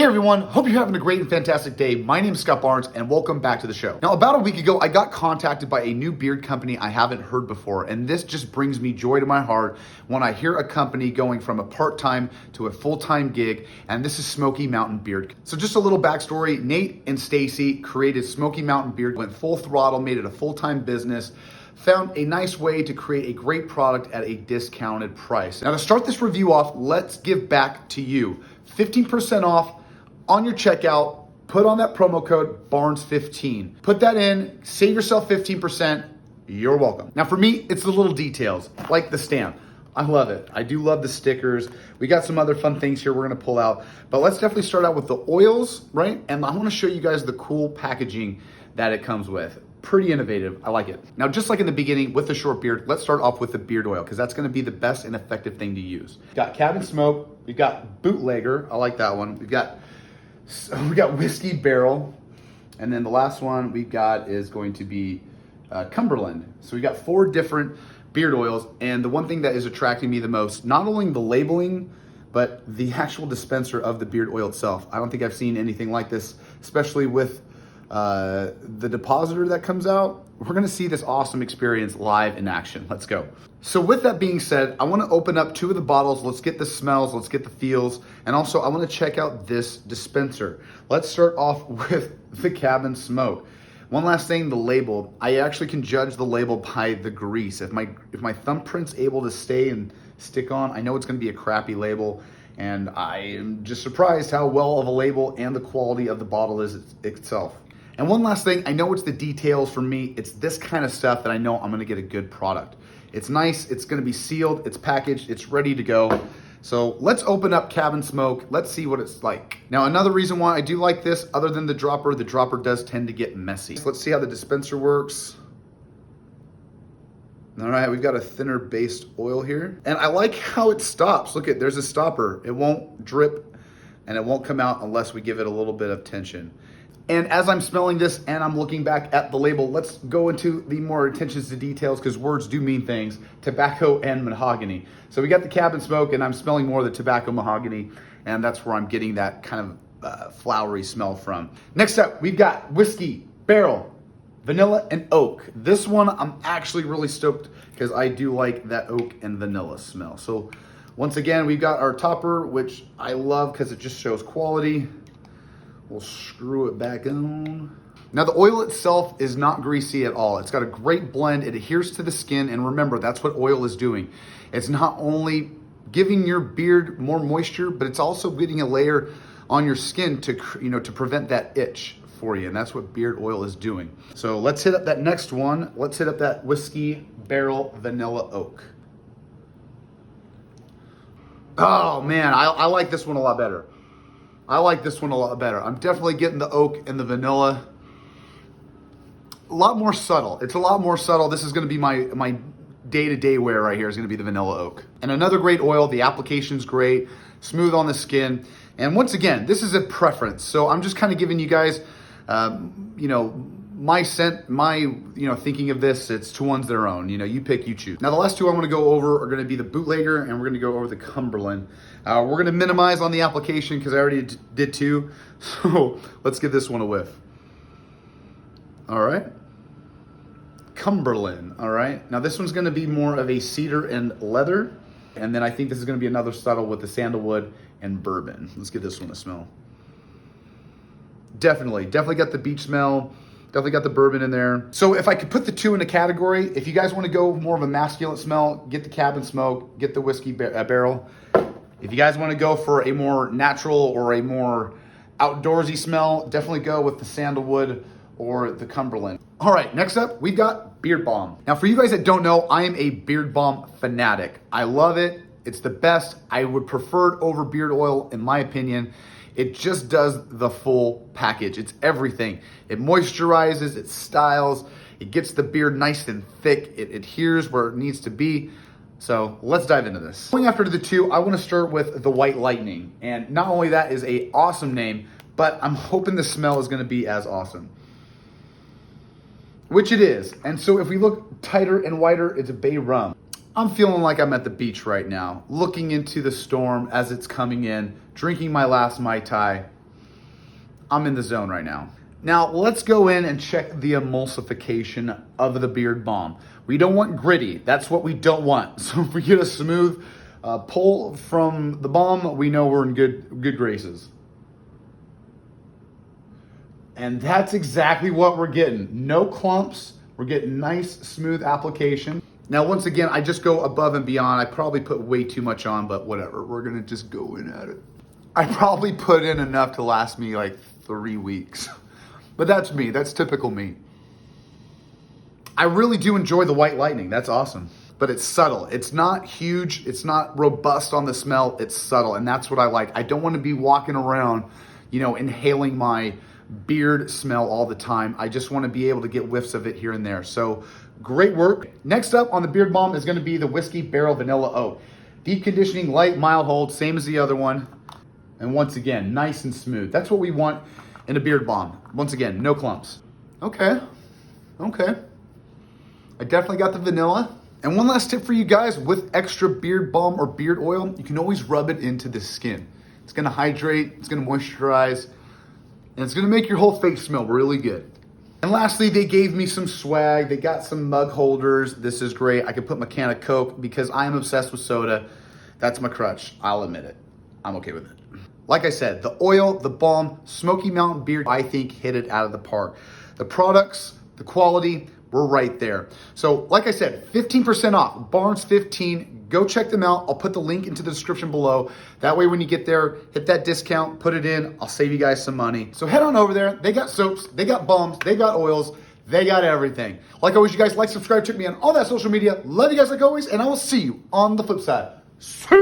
Hey everyone, hope you're having a great and fantastic day. My name is Scott Barnes and welcome back to the show. Now about a week ago, I got contacted by a new beard company I haven't heard before, and this just brings me joy to my heart when I hear a company going from a part-time to a full-time gig, and this is Smoky Mountain Beard. So just a little backstory, Nate and Stacy created Smoky Mountain Beard, went full throttle, made it a full-time business, found a nice way to create a great product at a discounted price. Now to start this review off, let's give back to you. 15% off on your checkout, put on that promo code BARNES15. Put that in, save yourself 15%, you're welcome. Now for me, it's the little details, like the stamp. I love it. I do love the stickers. We got some other fun things here we're gonna pull out, but let's definitely start out with the oils, right? And I wanna show you guys the cool packaging that it comes with. Pretty innovative, I like it. Now, just like in the beginning with the short beard, let's start off with the beard oil because that's gonna be the best and effective thing to use. We've got Cabin Smoke, we've got Bootlegger, I like that one. We got Whiskey Barrel, and then the last one we got is going to be Cumberland. So we got 4 different beard oils, and the one thing that is attracting me the most, not only the labeling, but the actual dispenser of the beard oil itself. I don't think I've seen anything like this, especially with the depositor that comes out. We're gonna see this awesome experience live in action. Let's go. So with that being said, I wanna open up 2 of the bottles. Let's get the smells, let's get the feels. And also I wanna check out this dispenser. Let's start off with the Cabin Smoke. One last thing, the label. I actually can judge the label by the grease. If my thumbprint's able to stay and stick on, I know it's gonna be a crappy label. And I am just surprised how well of a label and the quality of the bottle is itself. And one last thing, I know it's the details for me. It's this kind of stuff that I know I'm gonna get a good product. It's nice, it's gonna be sealed, it's packaged, it's ready to go. So let's open up Cabin Smoke. Let's see what it's like. Now, another reason why I do like this, other than the dropper does tend to get messy. So let's see how the dispenser works. All right, we've got a thinner based oil here. And I like how it stops. Look at, there's a stopper. It won't drip and it won't come out unless we give it a little bit of tension. And as I'm smelling this and I'm looking back at the label, let's go into the more attention to details because words do mean things, tobacco and mahogany. So we got the Cabin Smoke and I'm smelling more of the tobacco mahogany, and that's where I'm getting that kind of flowery smell from. Next up, we've got Whiskey Barrel, Vanilla and Oak. This one I'm actually really stoked because I do like that oak and vanilla smell. So once again, we've got our topper, which I love because it just shows quality. We'll screw it back on. Now the oil itself is not greasy at all. It's got a great blend. It adheres to the skin, and remember, that's what oil is doing. It's not only giving your beard more moisture, but it's also getting a layer on your skin to, to prevent that itch for you, and that's what beard oil is doing. So let's hit up that next one. Let's hit up that Whiskey Barrel Vanilla Oak. Oh man, I like this one a lot better. I like this one a lot better. I'm definitely getting the oak and the vanilla. A lot more subtle. It's a lot more subtle. This is gonna be my day-to-day wear right here is gonna be the vanilla oak. And another great oil, the application's great, smooth on the skin. And once again, this is a preference. So I'm just kind of giving you guys, my scent, thinking of this, it's to one's their own. You pick, you choose. Now the last 2 I'm gonna go over are gonna be the Bootlegger and we're gonna go over the Cumberland. We're gonna minimize on the application because I already did 2. So let's give this one a whiff. All right. Cumberland, all right. Now this one's gonna be more of a cedar and leather. And then I think this is gonna be another subtle with the sandalwood and bourbon. Let's give this one a smell. Definitely got the beach smell. Definitely got the bourbon in there. So if I could put the 2 in a category, if you guys want to go more of a masculine smell, get the Cabin Smoke, get the Whiskey Barrel. If you guys want to go for a more natural or a more outdoorsy smell, definitely go with the sandalwood or the Cumberland. All right, next up, we've got Beard Balm. Now for you guys that don't know, I am a Beard Balm fanatic. I love it. It's the best. I would prefer it over beard oil in my opinion. It just does the full package. It's everything. It moisturizes, it styles, it gets the beard nice and thick, it adheres where it needs to be. So let's dive into this. Going after the 2, I wanna start with the White Lightning. And not only that is an awesome name, but I'm hoping the smell is gonna be as awesome. Which it is. And so if we look tighter and whiter, it's a bay rum. I'm feeling like I'm at the beach right now, looking into the storm as it's coming in, drinking my last Mai Tai. I'm in the zone right now. Now let's go in and check the emulsification of the beard balm. We don't want gritty. That's what we don't want. So if we get a smooth pull from the balm, we know we're in good graces. And that's exactly what we're getting. No clumps. We're getting nice, smooth application. Now, once again, I just go above and beyond. I probably put way too much on, but whatever. We're gonna just go in at it. I probably put in enough to last me like 3 weeks. But that's me, that's typical me. I really do enjoy the white lightning, that's awesome. But it's subtle, it's not huge, it's not robust on the smell, it's subtle, and that's what I like. I don't wanna be walking around, inhaling my beard smell all the time. I just wanna be able to get whiffs of it here and there. So great work. Next up on the beard balm is gonna be the Whiskey Barrel Vanilla Oat. Deep conditioning, light, mild hold, same as the other one. And once again, nice and smooth. That's what we want in a beard balm. Once again, no clumps. Okay. I definitely got the vanilla. And one last tip for you guys, with extra beard balm or beard oil, you can always rub it into the skin. It's gonna hydrate, it's gonna moisturize, and it's gonna make your whole face smell really good. And lastly, they gave me some swag. They got some mug holders. This is great. I can put my can of Coke because I am obsessed with soda. That's my crutch, I'll admit it. I'm okay with it. Like I said, the oil, the balm, Smoky Mountain Beard, I think hit it out of the park. The products, the quality, we're right there. So like I said, 15% off, Barnes 15. Go check them out. I'll put the link into the description below. That way when you get there, hit that discount, put it in. I'll save you guys some money. So head on over there. They got soaps, they got balms, they got oils, they got everything. Like always, you guys like, subscribe, check me on all that social media. Love you guys like always, and I will see you on the flip side.